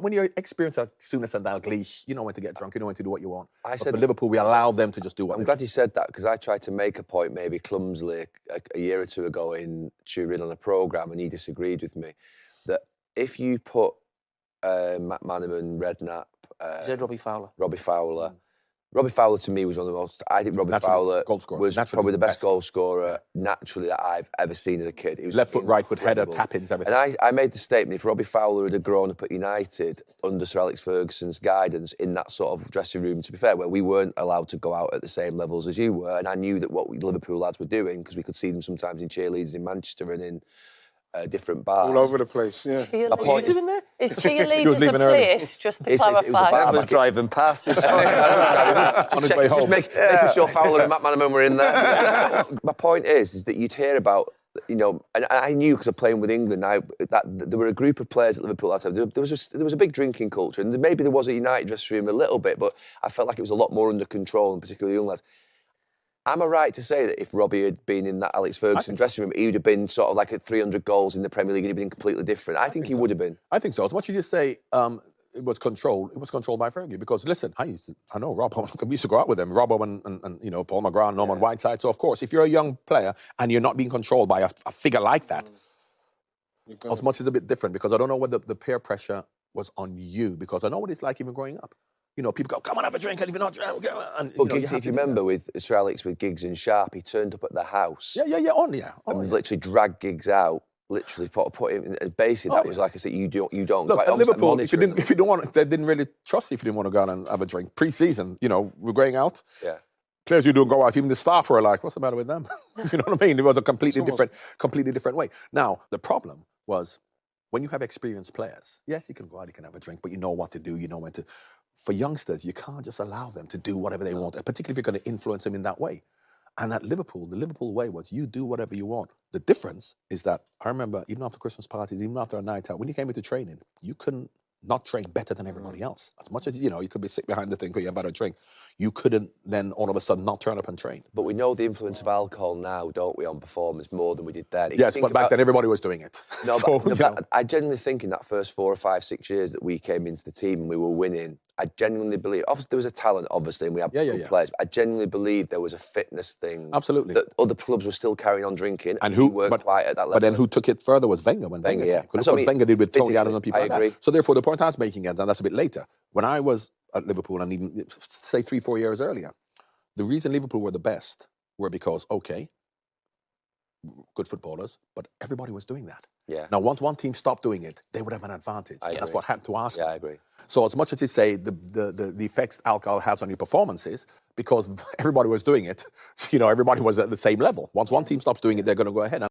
But when you're experienced as soon as Dalglish, you know when to get drunk, you know when to do what you want. I said for Liverpool, we allow them to just do what I'm glad you said that, because I tried to make a point maybe clumsily a year or two ago in tuning on a programme, and you disagreed with me, that if you put Matt Manaman, Redknapp... You said Robbie Fowler. Robbie Fowler. Robbie Fowler, to me, was one of the most... I think Robbie Fowler was probably the best goal scorer naturally that I've ever seen as a kid. He was left foot, right foot, header, tap-ins, everything. And I made the statement, if Robbie Fowler had grown up at United under Sir Alex Ferguson's guidance in that sort of dressing room, to be fair, where we weren't allowed to go out at the same levels as you were, and I knew that what Liverpool lads were doing, because we could see them sometimes in cheerleaders in Manchester and in different bars. All over the place, yeah. What are you doing there? Is cheerleaders a place, just to clarify? I was driving past. On his way home. Just making sure Fowler and Matt Manaman were in there. My point is that you'd hear about, you know, and I knew because of playing with England, that there were a group of players at Liverpool at that time. There was a big drinking culture, and maybe there was a United dressing room a little bit, but I felt like it was a lot more under control, and particularly young lads. Am I right to say that if Robbie had been in that Alex Ferguson dressing room, he would have been sort of like at 300 goals in the Premier League and he'd been completely different? I think he would have been. I think so. As much as you say it was controlled by Fergie. Because listen, I know Rob. We used to go out with him, Robbo and you know, Paul McGrath, Norman Whiteside. So of course, if you're a young player and you're not being controlled by a figure like that, as much as a bit different. Because I don't know whether the peer pressure was on you. Because I know what it's like even growing up. You know, people go, come on, have a drink, and if you're not drunk, and but Giggs, if you remember with Sir Alex, with Giggs and Sharp, he turned up at the house. And literally dragged Giggs out, literally put him, and basically that was like I said, you don't. Look, at Liverpool, if you didn't want, they didn't really trust you if you didn't want to go out and have a drink. Pre-season, you know, we're going out. Yeah. Players who don't go out, even the staff were like, what's the matter with them? You know what I mean? It was a completely different way. Now, the problem was when you have experienced players, yes, you can go out, you can have a drink, but you know what to do, you know when to... For youngsters, you can't just allow them to do whatever they want, particularly if you're going to influence them in that way. And at Liverpool, the Liverpool way was you do whatever you want. The difference is that I remember even after Christmas parties, even after a night out, when you came into training, you couldn't not train better than everybody else. As much as, you know, you could be sick behind the thing because you had a drink, you couldn't then all of a sudden not turn up and train. But we know the influence of alcohol now, don't we, on performance more than we did then. Yes, but back then everybody was doing it. No, but I genuinely think in that first 4 or 5, 6 years that we came into the team and we were winning, I genuinely believe, obviously there was a talent, obviously, and we had good players, but I genuinely believe there was a fitness thing. Absolutely. That other clubs were still carrying on drinking, and who weren't quite at that level. But then who took it further was Wenger. When Wenger came. Look what Wenger did with Tony Allen and people like that. So therefore, the point I was making, and that's a bit later, when I was at Liverpool, and even, say, 3 or 4 years earlier, the reason Liverpool were the best were because, okay, good footballers, but everybody was doing that. Yeah. Now, once one team stopped doing it, they would have an advantage. That's what happened to Arsenal. Yeah, I agree. So as much as you say the effects alcohol has on your performances, because everybody was doing it, you know, everybody was at the same level. Once one team stops doing it, they're going to go ahead.